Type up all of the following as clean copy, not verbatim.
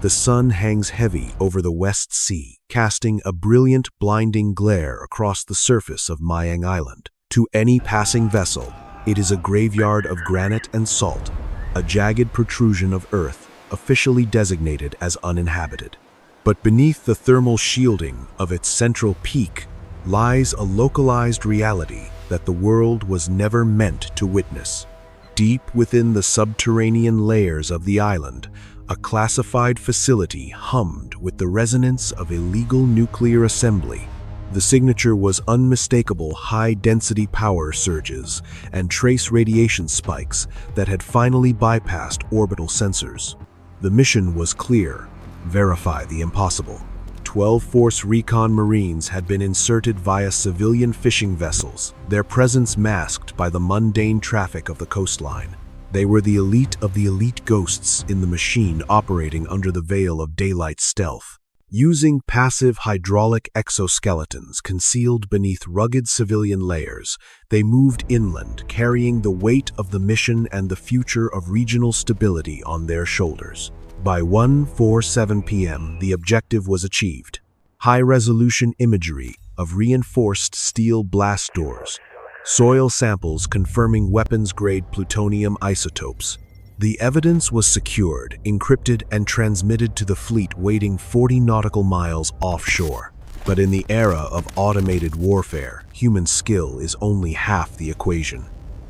The sun hangs heavy over the West Sea, casting a brilliant, blinding glare across the surface of Pyongyang Island. To any passing vessel, it is a graveyard of granite and salt, a jagged protrusion of earth, officially designated as uninhabited. But beneath the thermal shielding of its central peak lies a localized reality that the world was never meant to witness. Deep within the subterranean layers of the island, a classified facility hummed with the resonance of illegal nuclear assembly. The signature was unmistakable high-density power surges and trace radiation spikes that had finally bypassed orbital sensors. The mission was clear: verify the impossible. 12 Force Recon Marines had been inserted via civilian fishing vessels, their presence masked by the mundane traffic of the coastline. They were the elite of the elite ghosts in the machine operating under the veil of daylight stealth. Using passive hydraulic exoskeletons concealed beneath rugged civilian layers, they moved inland, carrying the weight of the mission and the future of regional stability on their shoulders. By 1:47 p.m., the objective was achieved. High-resolution imagery of reinforced steel blast doors, soil samples confirming weapons-grade plutonium isotopes. The evidence was secured, encrypted, and transmitted to the fleet waiting 40 nautical miles offshore. But in the era of automated warfare, human skill is only half the equation.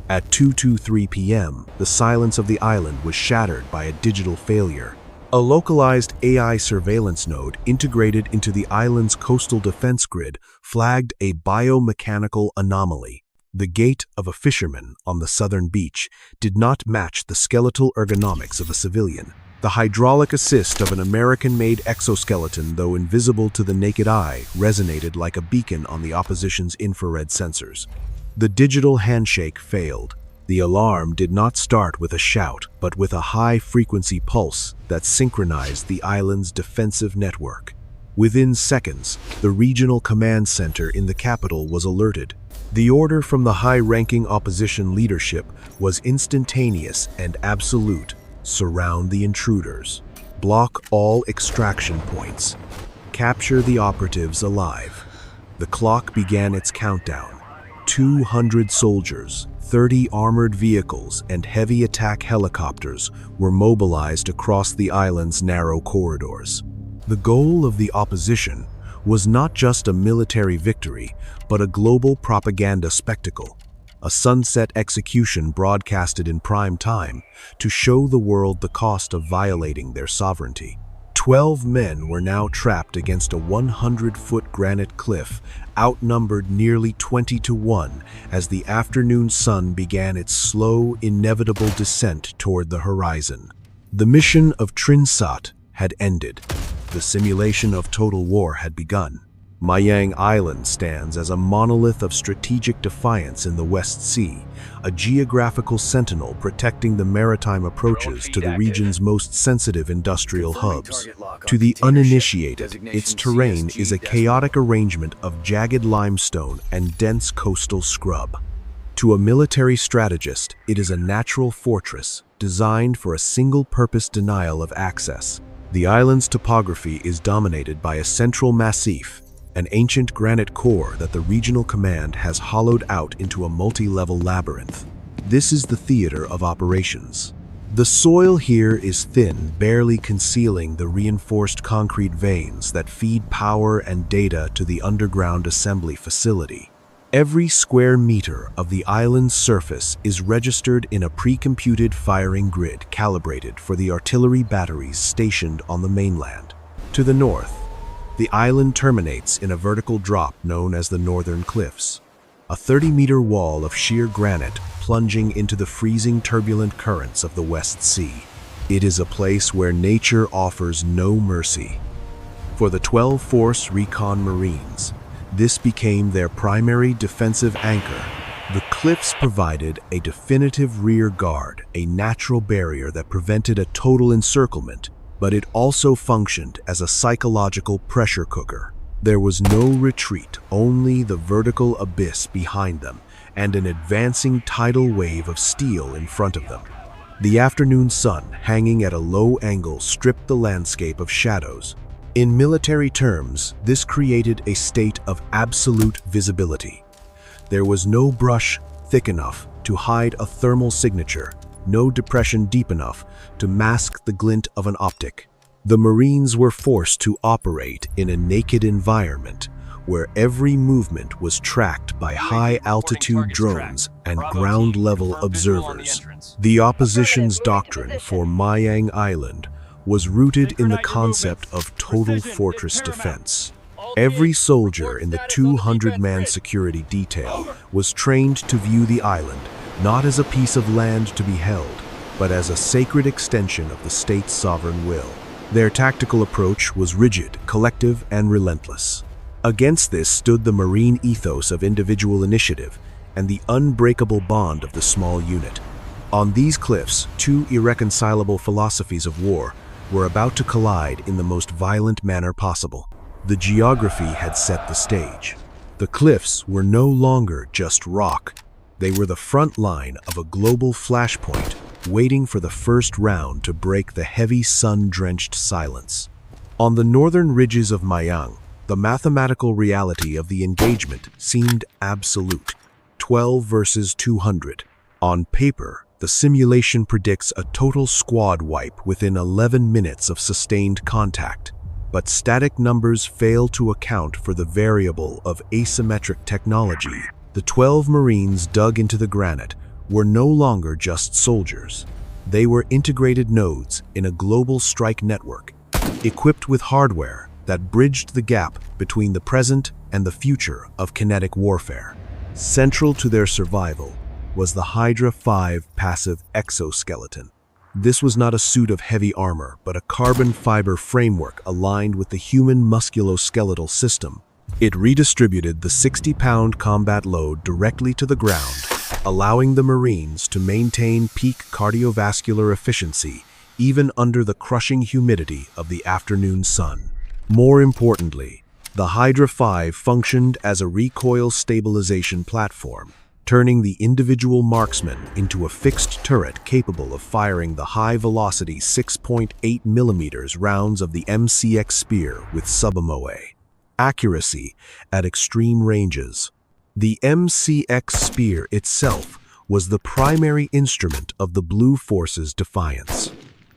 At 2:23 p.m., the silence of the island was shattered by a digital failure. A localized AI surveillance node integrated into the island's coastal defense grid flagged a biomechanical anomaly. The gait of a fisherman on the southern beach did not match the skeletal ergonomics of a civilian. The hydraulic assist of an American-made exoskeleton, though invisible to the naked eye, resonated like a beacon on the opposition's infrared sensors. The digital handshake failed. The alarm did not start with a shout, but with a high-frequency pulse that synchronized the island's defensive network. Within seconds, the regional command center in the capital was alerted. The order from the high-ranking opposition leadership was instantaneous and absolute: surround the intruders, block all extraction points, capture the operatives alive. The clock began its countdown. 200 soldiers, 30 armored vehicles, and heavy attack helicopters were mobilized across the island's narrow corridors. The goal of the opposition was not just a military victory, but a global propaganda spectacle, a sunset execution broadcasted in prime time to show the world the cost of violating their sovereignty. 12 men were now trapped against a 100-foot granite cliff, outnumbered nearly 20-1 as the afternoon sun began its slow, inevitable descent toward the horizon. The mission of Trinsat had ended. The simulation of total war had begun. Pyongyang Island stands as a monolith of strategic defiance in the West Sea, a geographical sentinel protecting the maritime approaches to the region's most sensitive industrial hubs. To the uninitiated, its terrain is a chaotic arrangement of jagged limestone and dense coastal scrub. To a military strategist, it is a natural fortress designed for a single-purpose denial of access. The island's topography is dominated by a central massif, an ancient granite core that the regional command has hollowed out into a multi-level labyrinth. This is the theater of operations. The soil here is thin, barely concealing the reinforced concrete veins that feed power and data to the underground assembly facility. Every square meter of the island's surface is registered in a pre-computed firing grid calibrated for the artillery batteries stationed on the mainland. To the north, the island terminates in a vertical drop known as the Northern Cliffs, a 30-meter wall of sheer granite plunging into the freezing turbulent currents of the West Sea. It is a place where nature offers no mercy. For the 12 Force Recon Marines, this became their primary defensive anchor. The cliffs provided a definitive rear guard, a natural barrier that prevented a total encirclement, but it also functioned as a psychological pressure cooker. There was no retreat, only the vertical abyss behind them and an advancing tidal wave of steel in front of them. The afternoon sun, hanging at a low angle, stripped the landscape of shadows. In military terms, this created a state of absolute visibility. There was no brush thick enough to hide a thermal signature, no depression deep enough to mask the glint of an optic. The Marines were forced to operate in a naked environment where every movement was tracked by high-altitude drones and ground-level observers. The opposition's doctrine for Myang Island was rooted in the concept of total fortress defense. Every soldier in the 200-man security detail was trained to view the island not as a piece of land to be held, but as a sacred extension of the state's sovereign will. Their tactical approach was rigid, collective, and relentless. Against this stood the Marine ethos of individual initiative and the unbreakable bond of the small unit. On these cliffs, two irreconcilable philosophies of war were about to collide in the most violent manner possible. The geography had set the stage. The cliffs were no longer just rock. They were the front line of a global flashpoint waiting for the first round to break the heavy sun-drenched silence. On the northern ridges of Myang, the mathematical reality of the engagement seemed absolute. 12 versus 200. On paper, the simulation predicts a total squad wipe within 11 minutes of sustained contact. But static numbers fail to account for the variable of asymmetric technology. The 12 Marines dug into the granite were no longer just soldiers. They were integrated nodes in a global strike network, equipped with hardware that bridged the gap between the present and the future of kinetic warfare. Central to their survival was the Hydra 5 passive exoskeleton. This was not a suit of heavy armor, but a carbon fiber framework aligned with the human musculoskeletal system. It redistributed the 60-pound combat load directly to the ground, allowing the Marines to maintain peak cardiovascular efficiency even under the crushing humidity of the afternoon sun. More importantly, the Hydra 5 functioned as a recoil stabilization platform, turning the individual marksman into a fixed turret capable of firing the high-velocity 6.8mm rounds of the MCX Spear with sub-MOA accuracy at extreme ranges. The MCX Spear itself was the primary instrument of the Blue Force's defiance,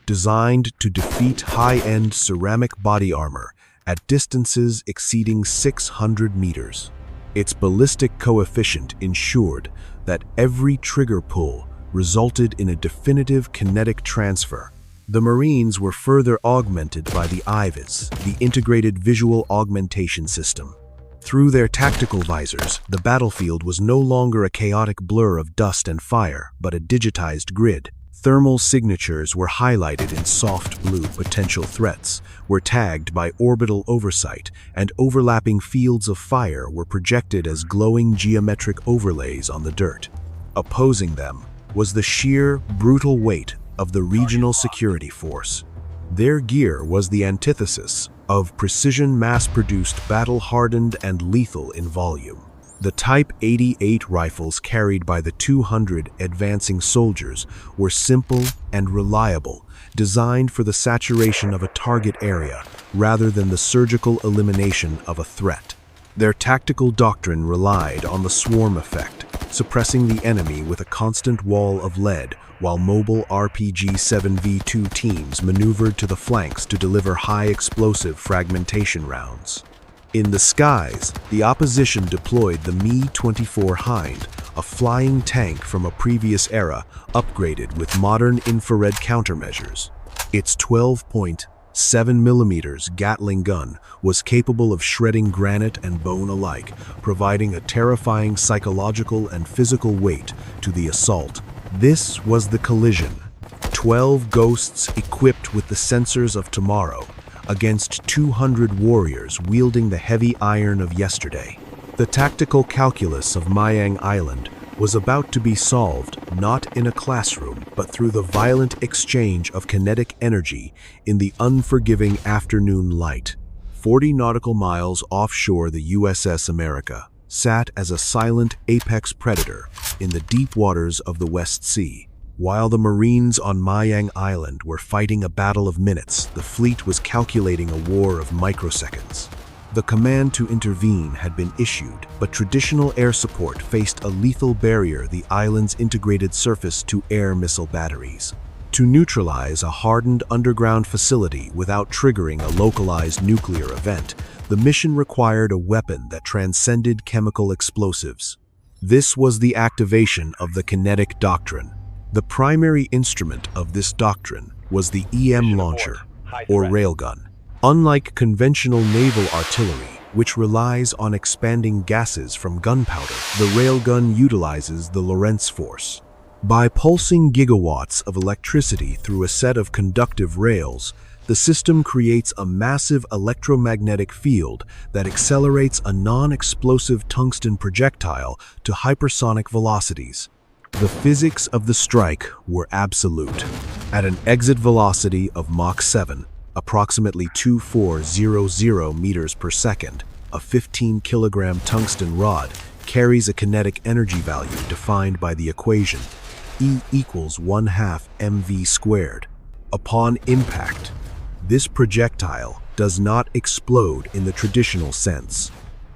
designed to defeat high-end ceramic body armor at distances exceeding 600 meters. Its ballistic coefficient ensured that every trigger pull resulted in a definitive kinetic transfer. The Marines were further augmented by the IVAS, the Integrated Visual Augmentation System. Through their tactical visors, the battlefield was no longer a chaotic blur of dust and fire, but a digitized grid. Thermal signatures were highlighted in soft blue. Potential threats were tagged by orbital oversight, and overlapping fields of fire were projected as glowing geometric overlays on the dirt. Opposing them was the sheer, brutal weight of the regional security force. Their gear was the antithesis of precision, mass-produced, battle-hardened, and lethal in volume. The Type 88 rifles carried by the 200 advancing soldiers were simple and reliable, designed for the saturation of a target area rather than the surgical elimination of a threat. Their tactical doctrine relied on the swarm effect, suppressing the enemy with a constant wall of lead, while mobile RPG-7V2 teams maneuvered to the flanks to deliver high-explosive fragmentation rounds. In the skies, the opposition deployed the Mi-24 Hind, a flying tank from a previous era upgraded with modern infrared countermeasures. Its 12.7mm Gatling gun was capable of shredding granite and bone alike, providing a terrifying psychological and physical weight to the assault. This was the collision. 12 ghosts equipped with the sensors of tomorrow against 200 warriors wielding the heavy iron of yesterday. The tactical calculus of Myang Island was about to be solved not in a classroom, but through the violent exchange of kinetic energy in the unforgiving afternoon light. 40 nautical miles offshore, the USS America sat as a silent apex predator in the deep waters of the West Sea. While the Marines on Myang Island were fighting a battle of minutes, the fleet was calculating a war of microseconds. The command to intervene had been issued, but traditional air support faced a lethal barrier: the island's integrated surface-to-air missile batteries. To neutralize a hardened underground facility without triggering a localized nuclear event, the mission required a weapon that transcended chemical explosives. This was the activation of the kinetic doctrine. The primary instrument of this doctrine was the EM launcher, or railgun. Unlike conventional naval artillery, which relies on expanding gases from gunpowder, the railgun utilizes the Lorentz force. By pulsing gigawatts of electricity through a set of conductive rails, the system creates a massive electromagnetic field that accelerates a non-explosive tungsten projectile to hypersonic velocities. The physics of the strike were absolute. At an exit velocity of Mach 7, approximately 2400 meters per second, a 15-kilogram tungsten rod carries a kinetic energy value defined by the equation E equals 1/2 mv squared. Upon impact, this projectile does not explode in the traditional sense.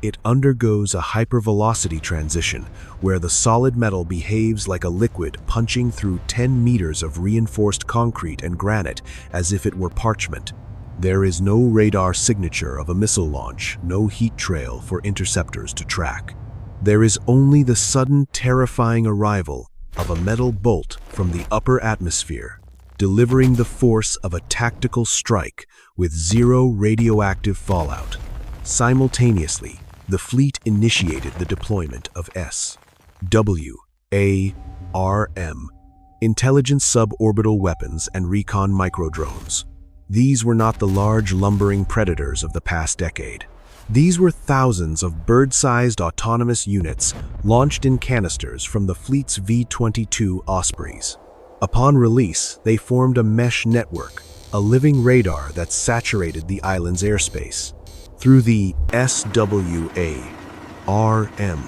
It undergoes a hypervelocity transition where the solid metal behaves like a liquid punching through 10 meters of reinforced concrete and granite as if it were parchment. There is no radar signature of a missile launch, no heat trail for interceptors to track. There is only the sudden, terrifying arrival of a metal bolt from the upper atmosphere, delivering the force of a tactical strike with zero radioactive fallout. Simultaneously, the fleet initiated the deployment of SWARM, intelligence suborbital weapons and recon microdrones. These were not the large lumbering predators of the past decade. These were thousands of bird-sized autonomous units launched in canisters from the fleet's V-22 Ospreys. Upon release, they formed a mesh network, a living radar that saturated the island's airspace. Through the SWARM,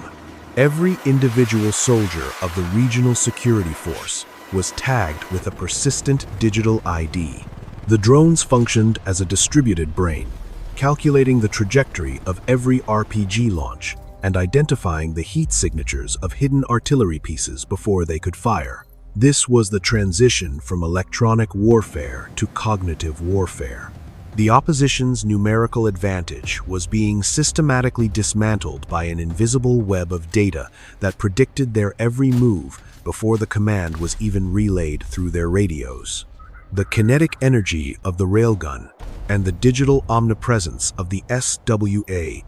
every individual soldier of the regional security force was tagged with a persistent digital ID. The drones functioned as a distributed brain, calculating the trajectory of every RPG launch and identifying the heat signatures of hidden artillery pieces before they could fire. This was the transition from electronic warfare to cognitive warfare. The opposition's numerical advantage was being systematically dismantled by an invisible web of data that predicted their every move before the command was even relayed through their radios. The kinetic energy of the railgun and the digital omnipresence of the SWARM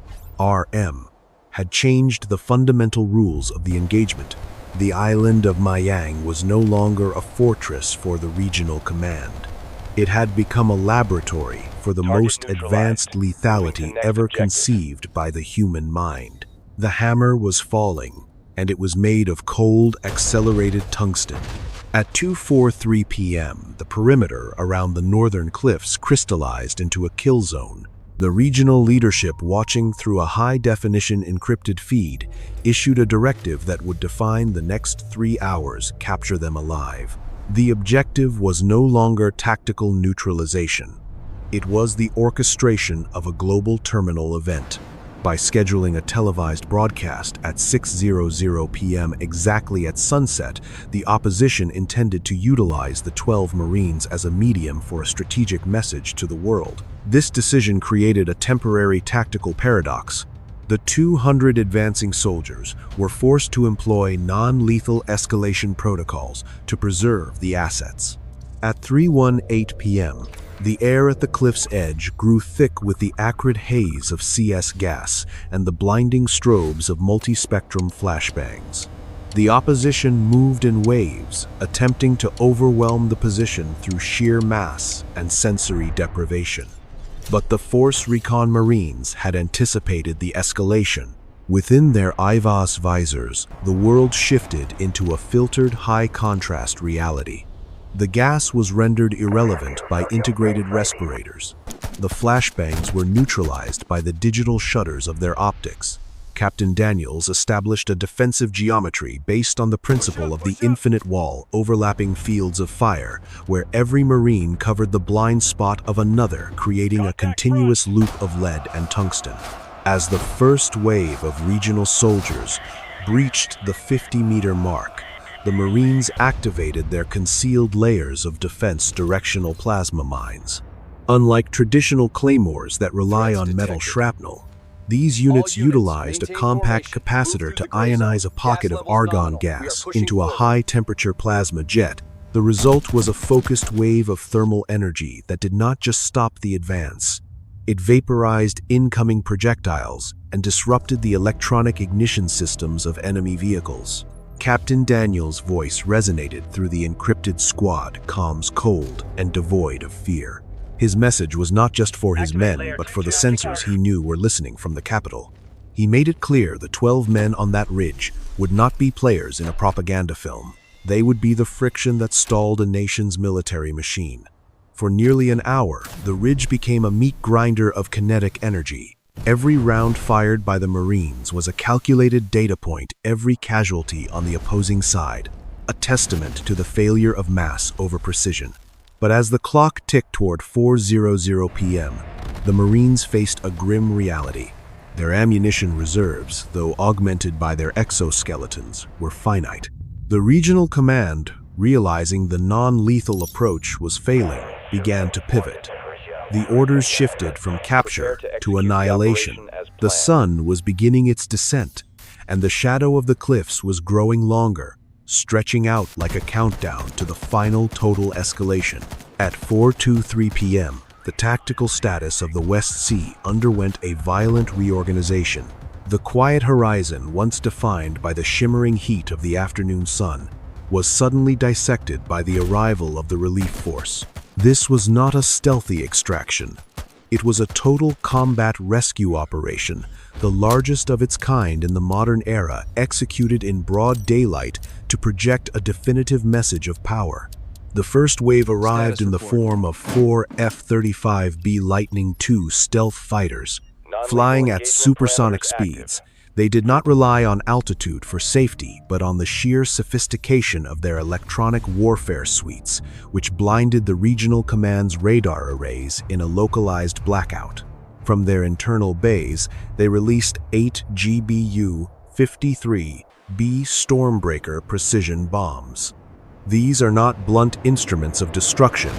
had changed the fundamental rules of the engagement. The island of Myang was no longer a fortress for the regional command. It had become a laboratory for the most advanced lethality ever conceived by the human mind. The hammer was falling, and it was made of cold, accelerated tungsten. At 2:43 p.m., the perimeter around the northern cliffs crystallized into a kill zone. The regional leadership, watching through a high-definition encrypted feed, issued a directive that would define the next 3 hours, capture them alive. The objective was no longer tactical neutralization. It was the orchestration of a global terminal event. By scheduling a televised broadcast at 6:00 p.m. exactly at sunset, the opposition intended to utilize the 12 Marines as a medium for a strategic message to the world. This decision created a temporary tactical paradox. The 200 advancing soldiers were forced to employ non-lethal escalation protocols to preserve the assets. At 3:18 p.m., the air at the cliff's edge grew thick with the acrid haze of CS gas and the blinding strobes of multispectrum flashbangs. The opposition moved in waves, attempting to overwhelm the position through sheer mass and sensory deprivation. But the Force Recon Marines had anticipated the escalation. Within their IVAS visors, the world shifted into a filtered high-contrast reality. The gas was rendered irrelevant by integrated respirators. The flashbangs were neutralized by the digital shutters of their optics. Captain Daniels established a defensive geometry based on the principle of the infinite wall overlapping fields of fire, where every Marine covered the blind spot of another, creating a continuous loop of lead and tungsten. As the first wave of regional soldiers breached the 50-meter mark, the Marines activated their concealed layers of defense directional plasma mines. Unlike traditional claymores that rely on metal shrapnel, these units utilized a compact capacitor to ionize a pocket of argon gas into a high-temperature plasma jet. The result was a focused wave of thermal energy that did not just stop the advance. It vaporized incoming projectiles and disrupted the electronic ignition systems of enemy vehicles. Captain Daniels' voice resonated through the encrypted squad, comms cold and devoid of fear. His message was not just for his men, but for the sensors he knew were listening from the capital. He made it clear the 12 men on that ridge would not be players in a propaganda film. They would be the friction that stalled a nation's military machine. For nearly an hour, the ridge became a meat grinder of kinetic energy. Every round fired by the Marines was a calculated data point, every casualty on the opposing side, a testament to the failure of mass over precision. But as the clock ticked toward 4:00 p.m., the Marines faced a grim reality. Their ammunition reserves, though augmented by their exoskeletons, were finite. The regional command, realizing the non-lethal approach was failing, began to pivot. The orders shifted from capture to annihilation. The sun was beginning its descent, and the shadow of the cliffs was growing longer, stretching out like a countdown to the final total escalation. At 4:23 p.m., the tactical status of the West Sea underwent a violent reorganization. The quiet horizon, once defined by the shimmering heat of the afternoon sun, was suddenly dissected by the arrival of the relief force. This was not a stealthy extraction. It was a total combat rescue operation, the largest of its kind in the modern era, executed in broad daylight to project a definitive message of power. The first wave arrived in the form of 4 F-35B Lightning II stealth fighters. Flying at supersonic speeds, they did not rely on altitude for safety, but on the sheer sophistication of their electronic warfare suites, which blinded the regional command's radar arrays in a localized blackout. From their internal bays, they released 8 GBU-53B Stormbreaker precision bombs. These are not blunt instruments of destruction.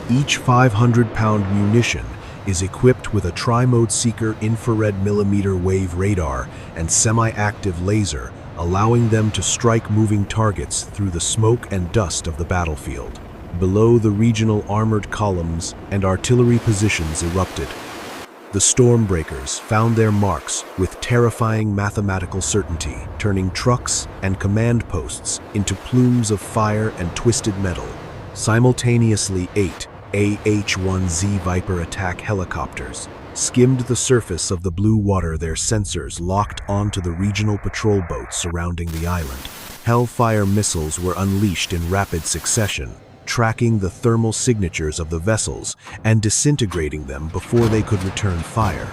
Each 500-pound munition is equipped with a tri-mode seeker infrared millimeter wave radar and semi-active laser, allowing them to strike moving targets through the smoke and dust of the battlefield. Below, the regional armored columns and artillery positions erupted. The Stormbreakers found their marks with terrifying mathematical certainty, turning trucks and command posts into plumes of fire and twisted metal. Simultaneously, 8 AH-1Z Viper attack helicopters skimmed the surface of the blue water, their sensors locked onto the regional patrol boats surrounding the island. Hellfire missiles were unleashed in rapid succession, tracking the thermal signatures of the vessels and disintegrating them before they could return fire.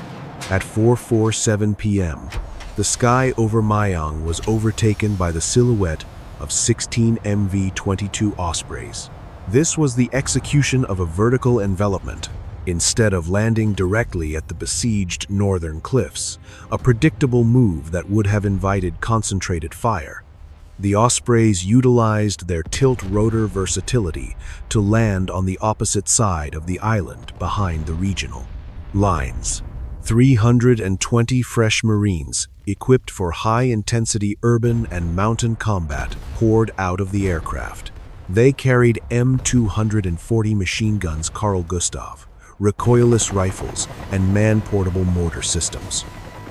At 4:47 p.m., the sky over Pyongyang was overtaken by the silhouette of 16 MV-22 Ospreys. This was the execution of a vertical envelopment. Instead of landing directly at the besieged northern cliffs, a predictable move that would have invited concentrated fire. The Ospreys utilized their tilt-rotor versatility to land on the opposite side of the island behind the regional lines. 320 fresh Marines, equipped for high-intensity urban and mountain combat, poured out of the aircraft. They carried M240 machine guns Carl Gustav, recoilless rifles, and man-portable mortar systems.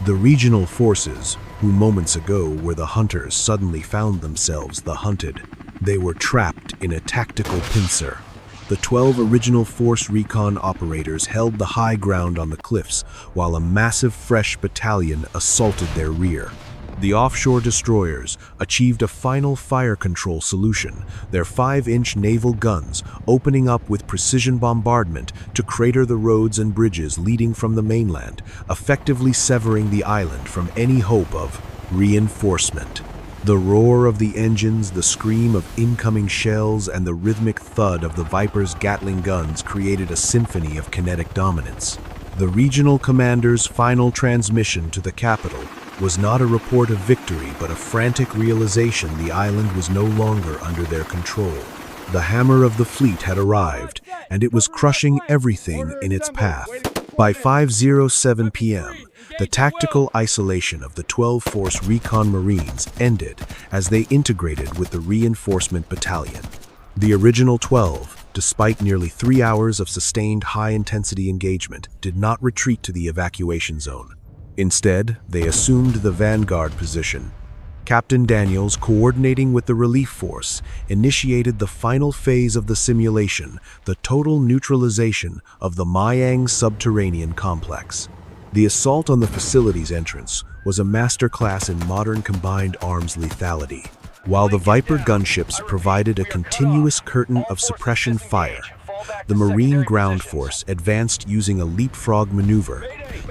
The regional forces, who moments ago were the hunters, suddenly found themselves the hunted. They were trapped in a tactical pincer. The 12 original force recon operators held the high ground on the cliffs, while a massive fresh battalion assaulted their rear. The offshore destroyers achieved a final fire control solution, their 5-inch naval guns opening up with precision bombardment to crater the roads and bridges leading from the mainland, effectively severing the island from any hope of reinforcement. The roar of the engines, the scream of incoming shells, and the rhythmic thud of the Viper's Gatling guns created a symphony of kinetic dominance. The regional commander's final transmission to the capital was not a report of victory, but a frantic realization the island was no longer under their control. The hammer of the fleet had arrived, and it was crushing everything in its path. By 5:07 p.m., the tactical isolation of the 12th Force Recon Marines ended as they integrated with the reinforcement battalion. The original 12, despite nearly 3 hours of sustained high-intensity engagement, did not retreat to the evacuation zone. Instead, they assumed the vanguard position. Captain Daniels, coordinating with the relief force, initiated the final phase of the simulation, the total neutralization of the Pyongyang subterranean complex. The assault on the facility's entrance was a masterclass in modern combined arms lethality. While the Viper gunships provided a continuous curtain of suppression fire, the Marine ground force advanced using a leapfrog maneuver,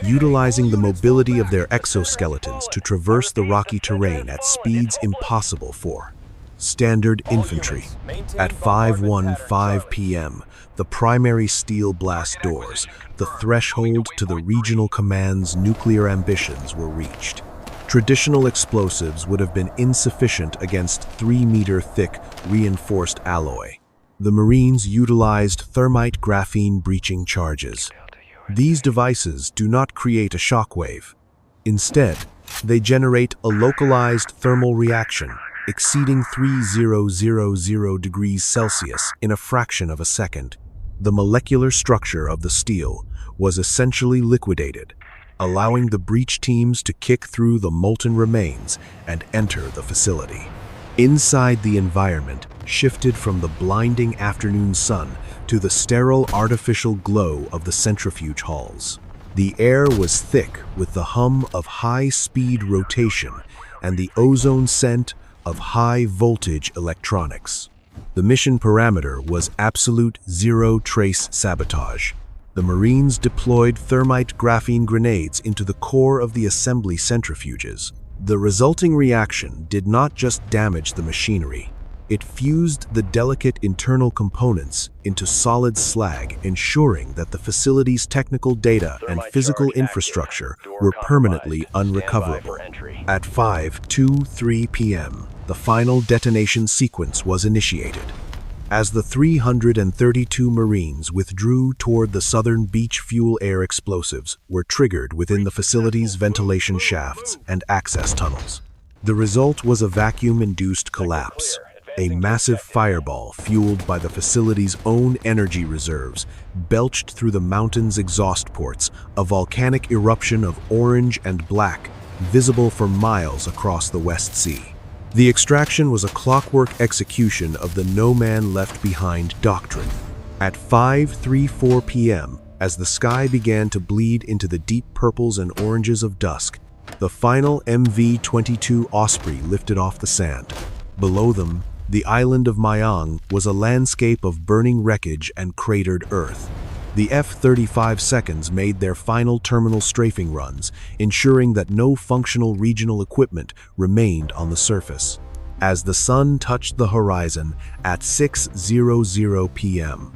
utilizing the mobility of their exoskeletons to traverse the rocky terrain at speeds impossible for standard infantry. At 5:15 p.m., the primary steel blast doors, the threshold to the regional command's nuclear ambitions, were reached. Traditional explosives would have been insufficient against 3-meter-thick reinforced alloy. The Marines utilized thermite graphene breaching charges. These devices do not create a shockwave. Instead, they generate a localized thermal reaction exceeding 3000 degrees Celsius in a fraction of a second. The molecular structure of the steel was essentially liquidated, allowing the breach teams to kick through the molten remains and enter the facility. Inside, the environment shifted from the blinding afternoon sun to the sterile artificial glow of the centrifuge halls. The air was thick with the hum of high-speed rotation and the ozone scent of high-voltage electronics. The mission parameter was absolute zero-trace sabotage. The Marines deployed thermite graphene grenades into the core of the assembly centrifuges. The resulting reaction did not just damage the machinery. It fused the delicate internal components into solid slag, ensuring that the facility's technical data and physical infrastructure were permanently unrecoverable. At 5:23 p.m., the final detonation sequence was initiated. As the 332 Marines withdrew toward the southern beach, fuel-air explosives were triggered within the facility's ventilation shafts and access tunnels. The result was a vacuum-induced collapse. A massive fireball, fueled by the facility's own energy reserves, belched through the mountain's exhaust ports, a volcanic eruption of orange and black, visible for miles across the West Sea. The extraction was a clockwork execution of the no man left behind doctrine. At 5:34 p.m., as the sky began to bleed into the deep purples and oranges of dusk, the final MV-22 Osprey lifted off the sand. Below them, the island of Pyongyang was a landscape of burning wreckage and cratered earth. The F-35 seconds made their final terminal strafing runs, ensuring that no functional regional equipment remained on the surface. As the sun touched the horizon at 6:00 p.m.,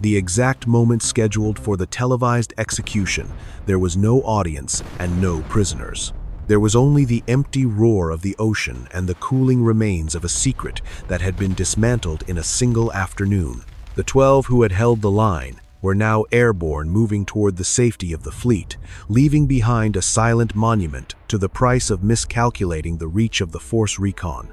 the exact moment scheduled for the televised execution, there was no audience and no prisoners. There was only the empty roar of the ocean and the cooling remains of a secret that had been dismantled in a single afternoon. The 12 who had held the line were now airborne, moving toward the safety of the fleet, leaving behind a silent monument to the price of miscalculating the reach of the Force Recon.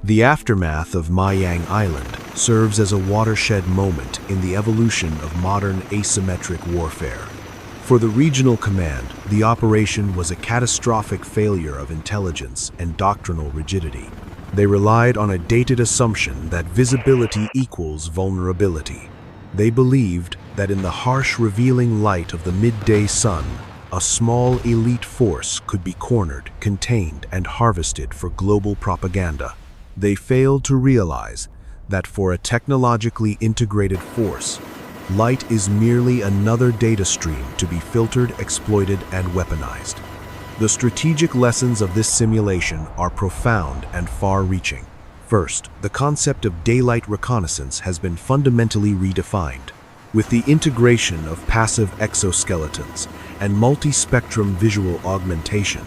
The aftermath of Pyongyang Island serves as a watershed moment in the evolution of modern asymmetric warfare. For the regional command, the operation was a catastrophic failure of intelligence and doctrinal rigidity. They relied on a dated assumption that visibility equals vulnerability. They believed that in the harsh, revealing light of the midday sun, a small elite force could be cornered, contained, and harvested for global propaganda. They failed to realize that for a technologically integrated force, light is merely another data stream to be filtered, exploited, and weaponized. The strategic lessons of this simulation are profound and far-reaching. First, the concept of daylight reconnaissance has been fundamentally redefined. With the integration of passive exoskeletons and multi-spectrum visual augmentation,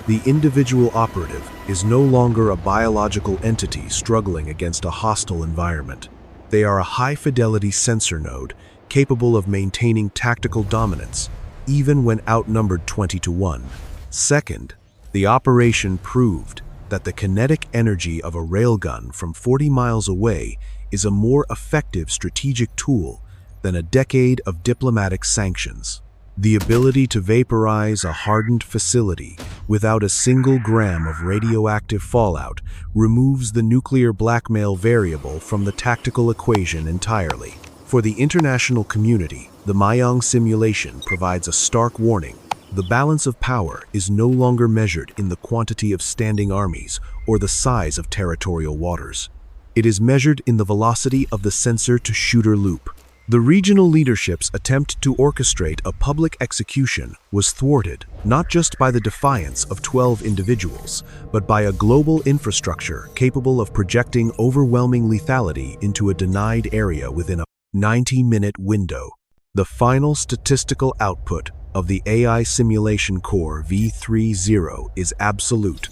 the individual operative is no longer a biological entity struggling against a hostile environment. They are a high-fidelity sensor node capable of maintaining tactical dominance, even when outnumbered 20-1. Second, the operation proved that the kinetic energy of a railgun from 40 miles away is a more effective strategic tool than a decade of diplomatic sanctions. The ability to vaporize a hardened facility without a single gram of radioactive fallout removes the nuclear blackmail variable from the tactical equation entirely. For the international community, the Pyongyang simulation provides a stark warning. The balance of power is no longer measured in the quantity of standing armies or the size of territorial waters. It is measured in the velocity of the sensor-to-shooter loop. The regional leadership's attempt to orchestrate a public execution was thwarted not just by the defiance of 12 individuals, but by a global infrastructure capable of projecting overwhelming lethality into a denied area within a 90-minute window. The final statistical output of the AI simulation core V30 is absolute: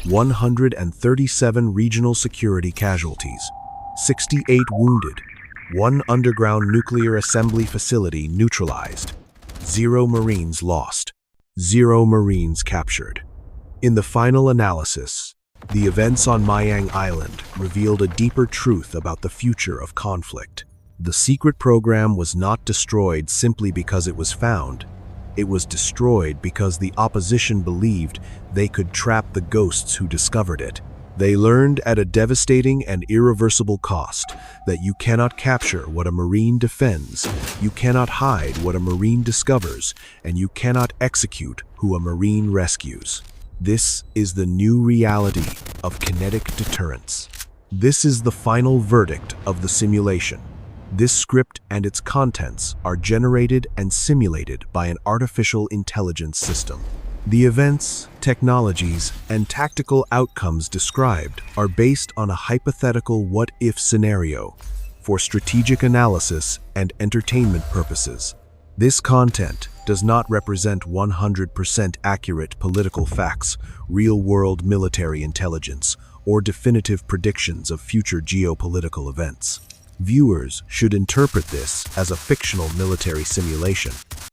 137 regional security casualties, 68 wounded, 1 underground nuclear assembly facility neutralized, 0 Marines lost, 0 Marines captured. In the final analysis, the events on Pyongyang Island revealed a deeper truth about the future of conflict. The secret program was not destroyed simply because it was found. It was destroyed because the opposition believed they could trap the ghosts who discovered it. They learned at a devastating and irreversible cost that you cannot capture what a Marine defends, you cannot hide what a Marine discovers, and you cannot execute who a Marine rescues. This is the new reality of kinetic deterrence. This is the final verdict of the simulation. This script and its contents are generated and simulated by an artificial intelligence system. The events, technologies, and tactical outcomes described are based on a hypothetical what-if scenario for strategic analysis and entertainment purposes. This content does not represent 100% accurate political facts, real-world military intelligence, or definitive predictions of future geopolitical events. Viewers should interpret this as a fictional military simulation,